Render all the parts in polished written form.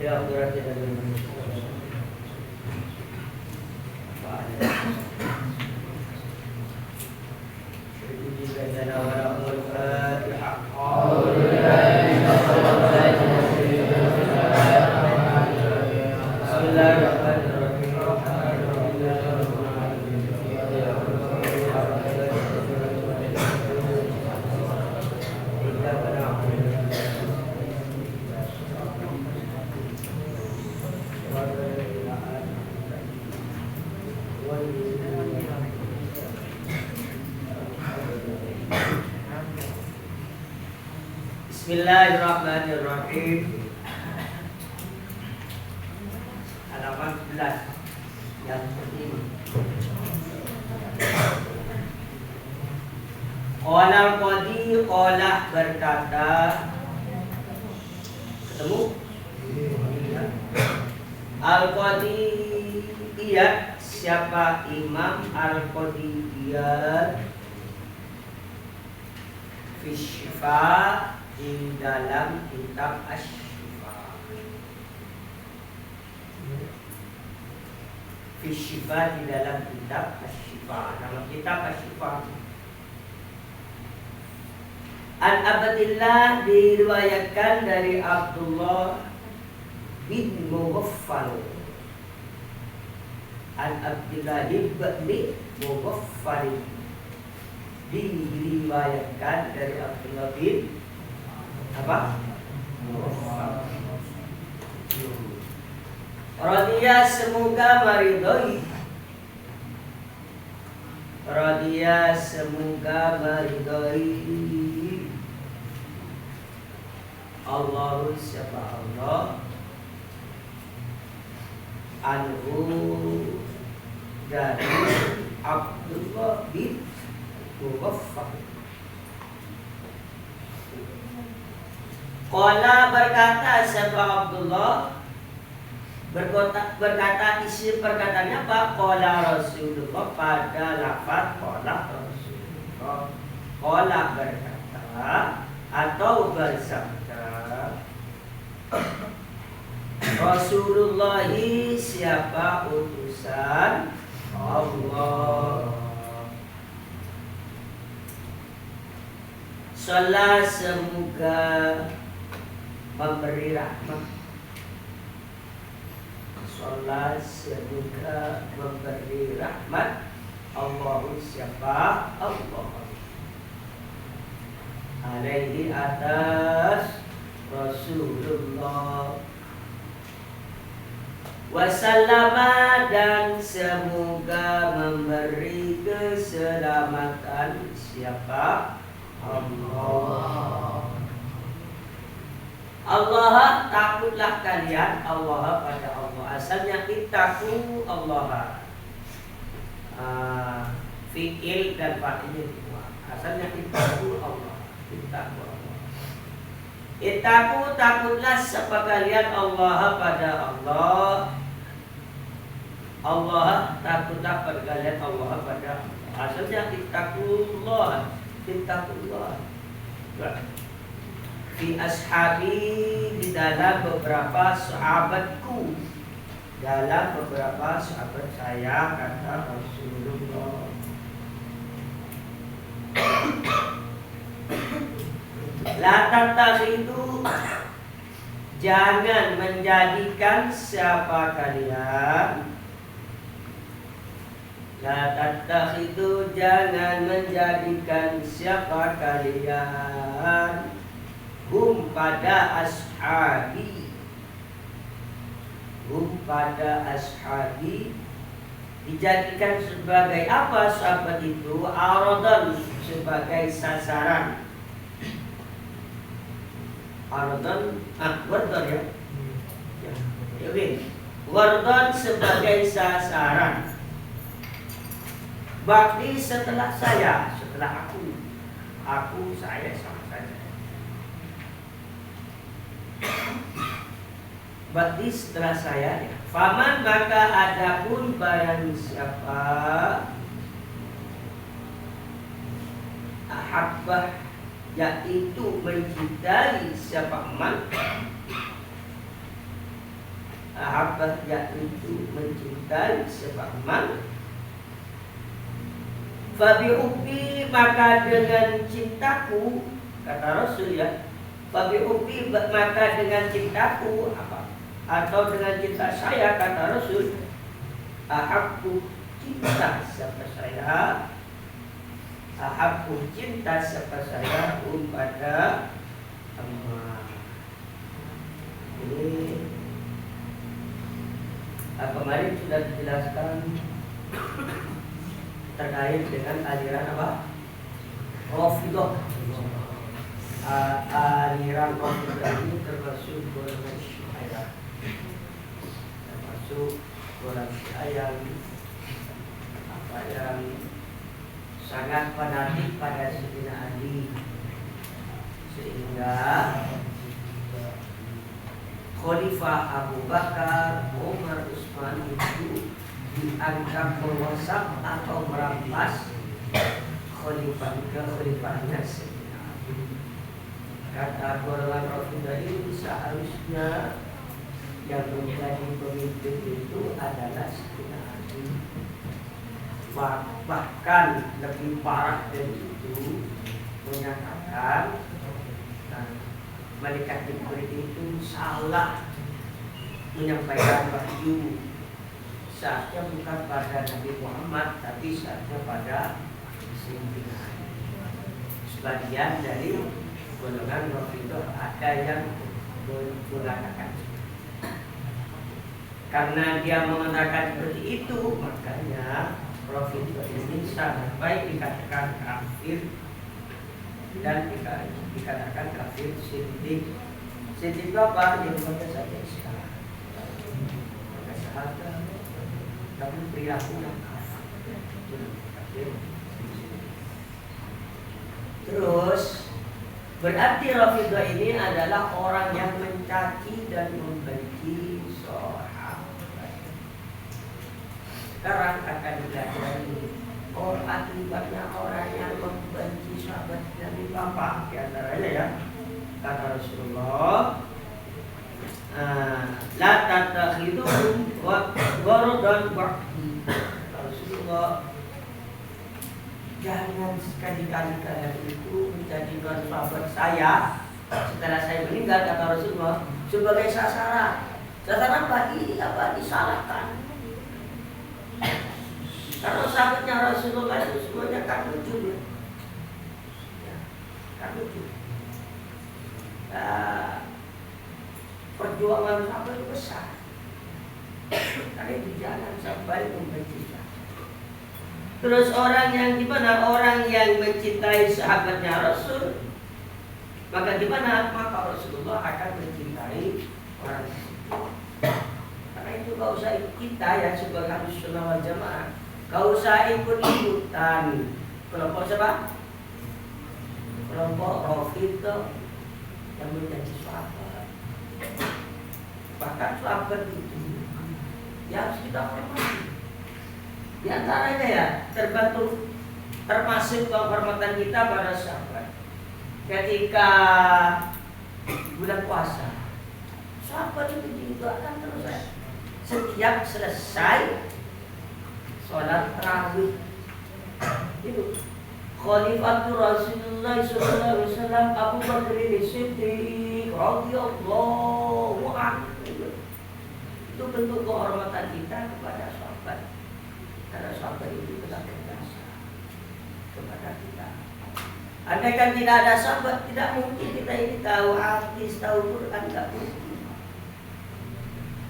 Ya, berarti ada Bismillahirrahmanirrahim. Halaman 11 yang pertama. Qala al-qadi qala berkata, ketemu? Al-qadi iya, siapa Imam Al-Qadi Iyad fi Syifa di dalam kitab Asy-Syifa. Fi Syifa di dalam kitab Asy-Syifa. Nama kitab Asy-Syifa. An Abdillah diriwayatkan dari Abdullah bin Mughaffal. An Abdillah bin Mughaffal diriwayatkan dari Abdullah bin apa? Radhiya semoga maridhoi. Radhiya semoga maridhoi. Allahu siapa Allah anhu dari Abdullah bin Mughaffal. Qala berkata siapa Abdullah berkata isi perkataannya apa? Qala Rasulullah pada lafaz qala Rasulullah. Qala berkata atau bersabda Rasulullah siapa utusan Allah. Salah semoga memberi rahmat. Salah semoga memberi rahmat. Allahu siapa Allah. Alaihi atas Rasulullah. Wasallama dan semoga memberi keselamatan siapa Allah. Allah takutlah kalian Allah pada Allah. Asalnya ittaqu Allah. Fi'il dan fa'ilnya dua. Asalnya ittaqu Allah. Ittaqu Allah. Ittaqu takutlah siapa kalian Allah pada Allah. Allah takutlah pada kalian Allah pada Allah. Asalnya ittaqullah. Ittaqullah. Fi ashabi di dalam beberapa sahabatku. Dalam beberapa sahabat saya kata Rasulullah. La tattakhidu jangan menjadikan siapa kalian. La tattakhidu jangan menjadikan siapa kalian hum pada ashabi. Hum pada ashabi dijadikan sebagai apa sahabat itu? Aradan sebagai sasaran. Aradan wardon ya. Wardon sebagai sasaran. Bakti setelah saya, setelah aku saya sama saja. Bakti setelah saya, ya. Faman maka adapun barang siapa ahabbah yaitu mencintai siapa man ahabbah yaitu mencintai sebagaimana. Fabi hubbi maka dengan cintaku, kata Rasul ya. Fabi hubbi maka dengan cintaku apa? Atau dengan cinta saya, kata Rasul, ahabbu cinta siapa saya, ahabbu cinta siapa saya kepada Allah. Ini kemarin sudah dijelaskan terkait dengan aliran apa? Rafidhah. Aliran Rafidhah ini termasuk golongan Syiah. Termasuk golongan Syiah yang sangat fanatik pada Sayyidina Ali, sehingga Khalifah Abu Bakar, Umar, Utsman itu dianggap merusak atau merampas khalifahnya Sayyidina Ali. Kata golongan Rafidhah ini seharusnya yang menjadi pemimpin itu adalah Sayyidina Ali. Bahkan lebih parah dari itu, menyatakan malaikat Jibril itu salah menyampaikan wahyu, saatnya bukan pada Nabi Muhammad tapi saatnya pada Sayyidina Ali. Sebagian dari golongan Rafidhah ada yang mengatakan, karena dia mengatakan seperti itu, makanya Rafidhah ini sampai dikatakan kafir dan dikatakan kafir sindik. Sindik itu apa? Yang baca saja sekarang. Maka sahaja, tapi perilaku yang kafir. Terus berarti Rafidhah ini adalah orang yang mencaci dan membenci sahabat. Sekarang akan dipelajari akibatnya orang yang membenci sahabat Nabi Bapak, di antaranya ya, kata Rasulullah, la tattakhidhum gharadan ba'di. Rasulullah, jangan sekali-kali kalian itu menjadikan sahabat saya setelah saya meninggal, kata Rasulullah, sebagai sasaran. Sasaran apa? Disalahkan. Karena sahabatnya Rasulullah itu semuanya kan lucu ya, kan lucu. Perjuangan sahabat itu besar. Karena itu jangan sampai membenci. Terus orang yang gimana? Orang yang mencintai sahabatnya Rasul, maka gimana? Maka Rasulullah akan mencintai orang itu. Karena itu gak usah kita ya sebagai Ahlus Sunnah wal Jamaah, gak usah ikut-ikutan kelompok siapa? Kelompok Rafidhah yang mencaci sahabat. Bahkan sahabat itu yang harus kita hormati. Di antaranya ya termasuk penghormatan kita pada sahabat. Ketika bulan puasa, sahabat itu didoakan terus ya. Setiap selesai sholat tarawih itu Khalifatul Rasulullah SAW Abu Bakar As-Siddiq radhiyallahu anhu. Itu bentuk kehormatan kita kepada sahabat, karena sahabat itu telah berjasa kepada kita. Andaikan tidak ada sahabat, tidak mungkin kita ini tahu hadis, tahu Quran, tidak mungkin.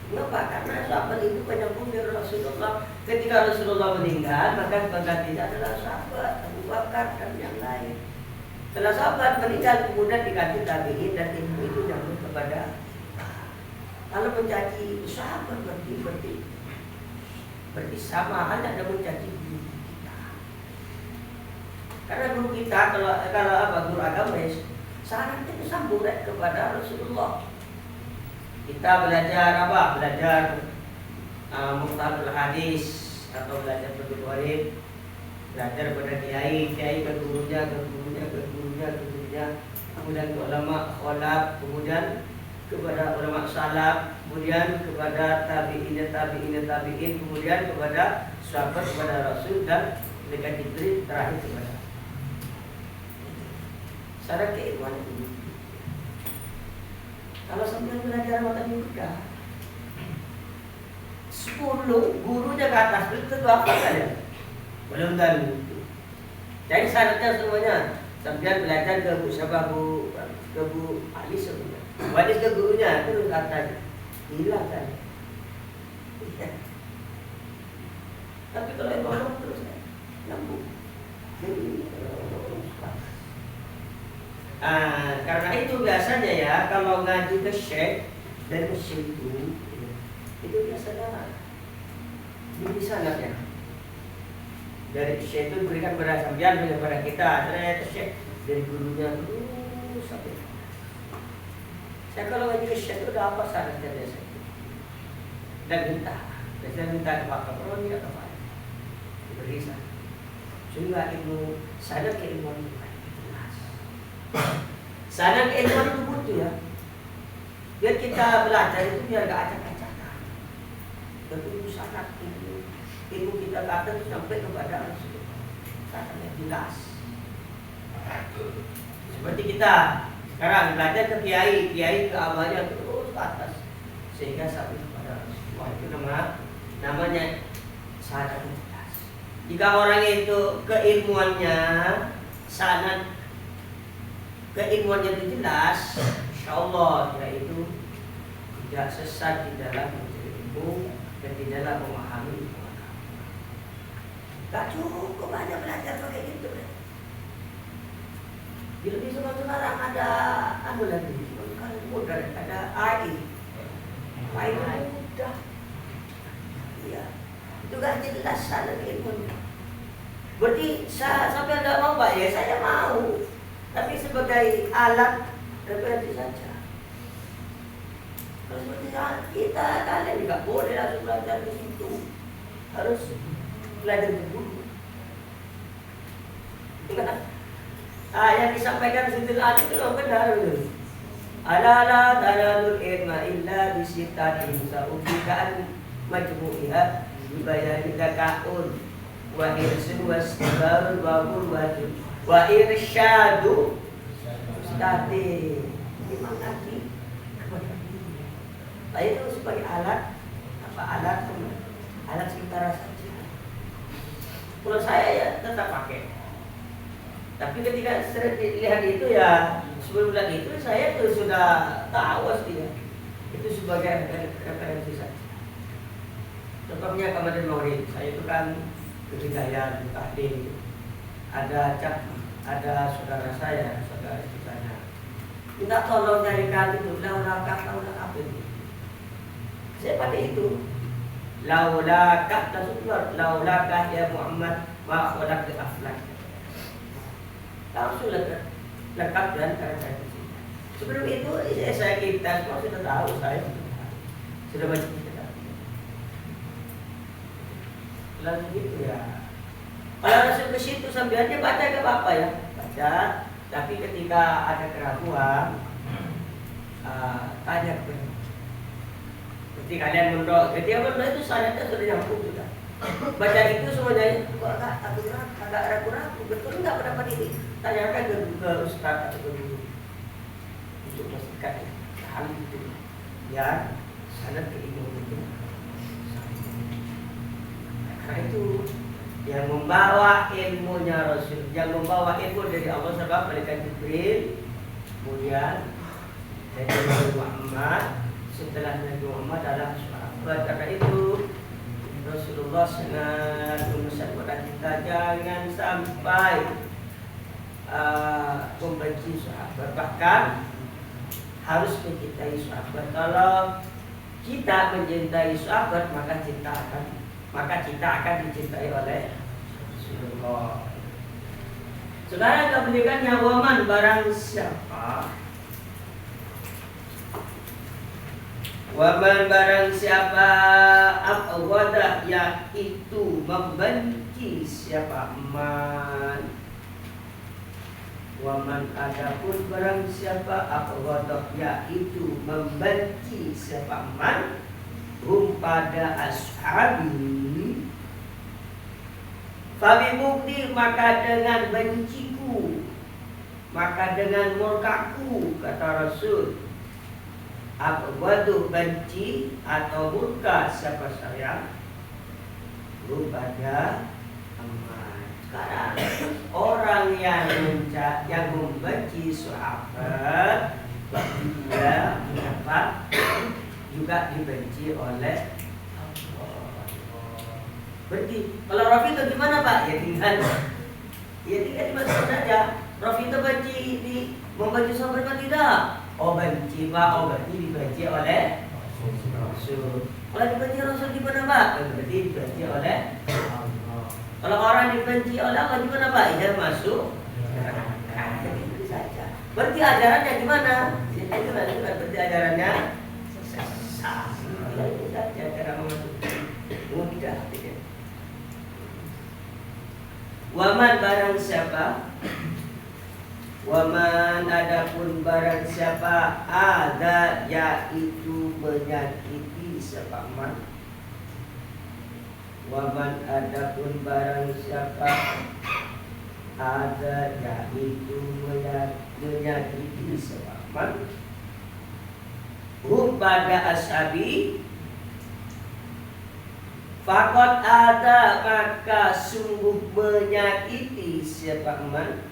Kenapa? Karena sahabat itu penyambung dari Rasulullah. Ketika Rasulullah meninggal, maka penggantinya adalah sahabat Abu Bakar dan yang lain. Setelah sahabat meninggal, kemudian diganti tabi'in, dan ilmu itu nyambung kepada. Kalau mencaci sahabat berarti sama halnya ada mencaci guru kita. Karena guru kita kalau guru agama ya, syaratnya itu sambung kepada Rasulullah. Kita belajar apa? Belajar Muqtadul Hadis atau belajar Fiqh Warid, belajar pada kiai ke gurunya, kemudian ke ulama, kholaf, kemudian kepada ulama salaf, kemudian kepada tabi'in, kemudian kepada sahabat, kepada Rasul, dan malaikat Jibril, terakhir kepada. Syarat keilmuan itu. Kalau sampai belajar mata muda 10 gurunya ke atas itu apa saja? Belum tentu. Jadi syaratnya semuanya sampai belajar ke Bu siapa ke Bu Ali sebenarnya. Waris ke gurunya itu kata hilang kan. Tapi kalau yang ngomong terus nyambung. Karena itu biasanya ya kalau ngaji ke syekh dan syekh itu biasanya di sana ya. Dari syekh itu berikan kepada sampean kepada kita, ternyata syekh dari gurunya terus sampai. Saya kalau ngaji ke syekh itu udah apa syaratnya biasanya? Dan biasanya minta ke Pak Kapolri atau apa? Diberi sana. Sehingga ilmu sana keilmuan itu jelas. Sana keilmuan itu butuh ya. Biar kita belajar itu biar gak acak-acakan. Betul sangat ilmu kita kata itu sampai kepada Rasulullah. Sangatnya jelas. Seperti kita sekarang belajar ke kiai ke abahnya terus ke atas sehingga sampai kepada Rasulullah. Itu namanya sangat jelas. Jika orang itu keilmuannya sangat keilmuannya itu jelas, insyaallah dia itu tidak sesat di dalam ilmu dan di dalam memahami ilmu agama. Gak cukup hanya belajar pakai gitu. Di sekarang ada lagi, sekarang mudah ada AI mudah. Iya, itu gak jelas sana ilmu. Berarti sampai tidak mau Pak ya, saya mau. Tapi sebagai alat referensi saja. Kalau seperti kita kalian juga boleh langsung belajar di situ. Harus belajar dulu. Yang disampaikan Sidil Ali itu benar. Ala tanalul ilma illa bisitatin sa'ubikaan majmu'iha dibayani dakaun wa irsun wa istibarun wa qurbatun wa irsyadu ustadi memang lagi saya itu sebagai alat sementara saja. Kalau saya ya tetap pakai, tapi ketika saya lihat itu ya sebelum bulan itu saya tuh sudah tahu dia itu sebagai referensi saja. Contohnya kemarin Maulid, saya itu kan kebudayaan tahlil, ada saudara istri saya minta tolong carikan itu laulakah itu. Saya pakai itu laulakah ya Muhammad ma khalaq aflak. Langsung lengkap dan referensi. Sebelum itu saya kita semua sudah tahu, saya sudah baca kitab. Lalu gitu ya. Kalau langsung ke situ sambil aja baca ke apa ya? Baca, tapi ketika ada keraguan tanya ke seperti kalian mendoa, ketika mendoa itu sanadnya sudah nyambung sudah. Baca itu semuanya kok agak ragu-ragu, betul nggak pendapat ini? Tanyakan ke ustaz atau ke guru untuk memastikan hal itu ya sanad keilmuan itu. Karena itu yang membawa ilmunya Rasul, yang membawa ilmu dari Allah sebab malaikat Jibril, kemudian dari Nabi Muhammad, setelah Nabi Muhammad adalah sahabat. Karena itu Rasulullah sangat memesan kepada kita jangan sampai membenci sahabat, bahkan harus mencintai sahabat. Kalau kita mencintai sahabat maka kita akan dicintai oleh Rasulullah. Saudara kepentingannya waman barang siapa abghada yaitu membenci siapa man Waman adapun barang siapa abghadha yaitu membenci siapa man hum pada ashabi fabi bukti maka dengan benciku maka dengan murkaku kata Rasul abghadhu benci atau murka siapa saya hum pada sekarang orang yang membenci sahabat dia mendapat juga dibenci oleh Allah. Berarti kalau Rafi itu gimana Pak? Ya tinggal dimasukkan saja. Rafi itu membenci sahabat apa tidak? Oh benci Pak, oh berarti dibenci oleh Rasul. Kalau dibenci Rasul gimana Pak? Berarti dibenci oleh kalau orang dibenci oleh Allah gimana Pak? Ia masuk neraka. Itu saja. Berarti ajarannya gimana? Berarti ajarannya sesat. Itu saja cara memasukkan. Mudah. Waman barang siapa? Waman adapun barang siapa ada yaitu menyakiti siapa man. Waman adapun barang siapa ada yaitu menyakiti sepaman hum pada ashabi fakot ada maka sungguh menyakiti sepaman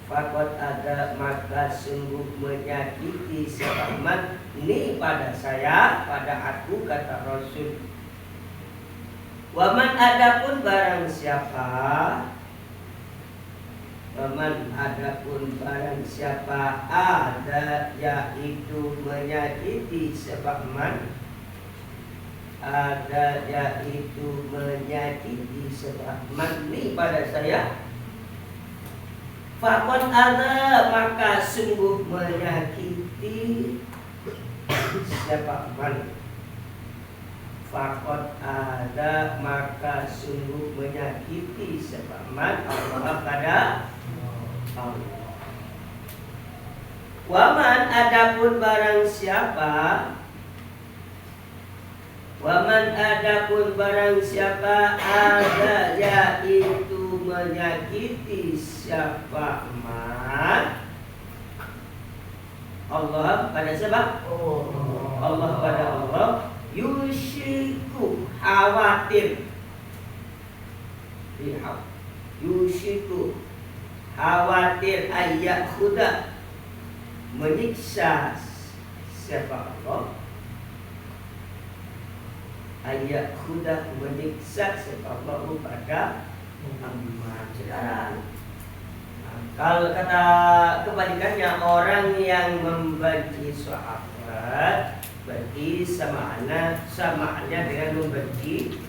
fakot ada maka sungguh menyakiti sepaman ini pada saya, pada aku kata Rasul. Waman adapun barang siapa Waman adapun barang siapa ada yaitu menyakiti sepaman ada yaitu menyakiti sepaman ini pada saya fakot ada maka sungguh menyakiti siapa man fakot ada maka sungguh menyakiti siapa man Allah pada Allah. Waman adapun barang siapa Waman adapun barang siapa ada yaitu menyakiti siapa man Allah pada siapa? Allah pada Allah yushiku khawatir yushiku khawatir ayat khuda menyiksa siapa Allah ayat khuda menyiksa siapa Allah pada aman. Sekarang kalau kata kebalikannya orang yang membenci sahabat berarti samaannya dengan membenci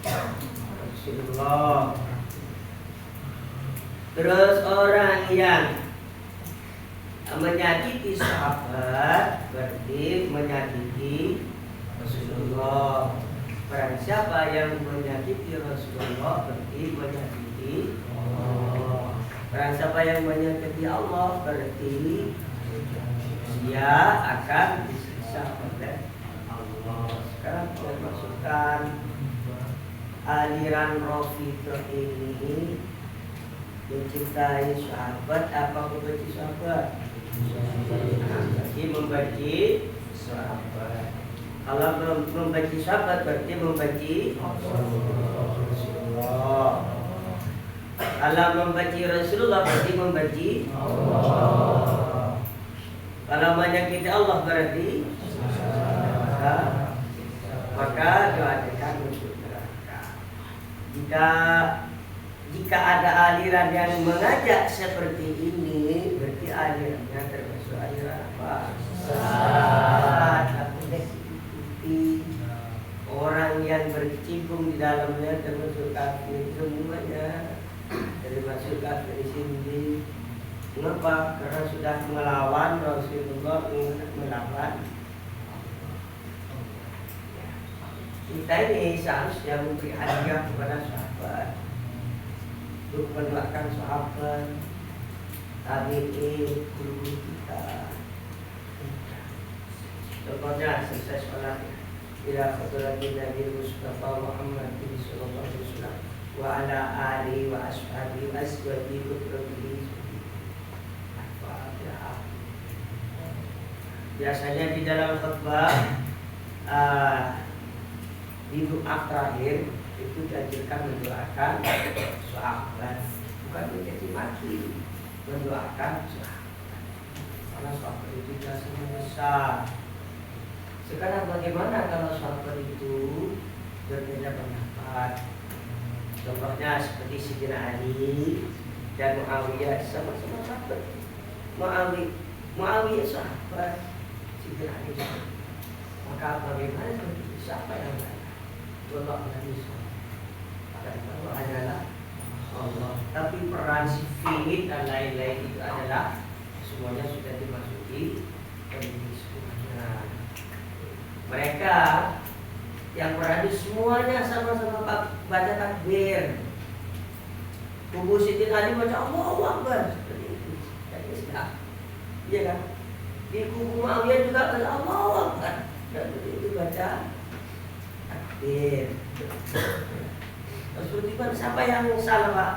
Rasulullah. Terus orang yang menyakiti sahabat berarti menyakiti Rasulullah. Barang siapa yang menyakiti Rasulullah berarti menyakiti Allah. Barang siapa yang menyakiti Allah berarti dia akan disiksa oleh Allah. Sekarang kita masukkan aliran Rafidhah ini mencintai sahabat apa membenci sahabat? Berarti membenci sahabat. Kalau membenci sahabat berarti membenci Rasulullah. Kalau membenci Rasulullah berarti membenci Allah. Kalau menyakiti Allah berarti maka doakan masuk neraka. Jika ada aliran yang mengajak seperti ini berarti alirannya termasuk aliran apa? Orang yang berkecimpung di dalamnya termasuk kafir semuanya. Termasuk kafir di sini. Mengapa? Karena sudah melawan Rasulullah, melawan. Kita ini seharusnya memberi hadiah kepada sahabat. untuk mendoakan sahabat, tabi'in, guru kita. Contohnya selesai sholat ila khadratin Nabi Mustafa Muhammad sallallahu alaihi wasallam wa ala alihi wa ashabihi wa azwajihi wa dhurriyyatihi. Biasanya di dalam khutbah di doa terakhir itu dianjurkan mendoakan sahabat, bukan menjadi maki, mendoakan sahabat. Karena sahabat itu jasanya besar. Sekarang bagaimana kalau sahabat itu berbeda pendapat? Contohnya seperti Sayyidina Ali dan Muawiyah, sama-sama sahabat. Muawiyah sahabat, Sayyidina Ali sahabat. Maka bagaimana siapa yang benar? Allah Nabi dan Allah adalah Allah. Tapi peran sifil dan lain-lain itu adalah semuanya sudah dimasuki semuanya. Mereka yang berada semuanya sama-sama baca takbir. Kubu Sayyidina Ali baca Allahu Akbar seperti itu. Jadi sudah, iya kan? Di kubu Muawiyah juga baca Allahu Akbar. Dan itu baca takbir. Terus tiba siapa yang salah, Pak?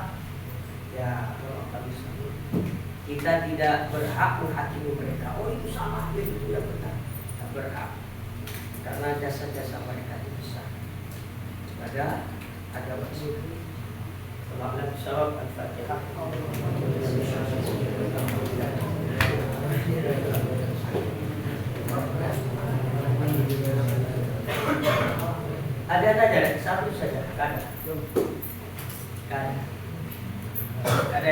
Ya, kalau kami salah, kita tidak berhak menghakimi mereka. Oh itu salah, itu tidak benar. Tidak berhak. Karena jasa-jasa mereka itu besar. Ada maksud. Allahumma sholli al-Fatihah. Ada saja, satu saja, kan? Ada.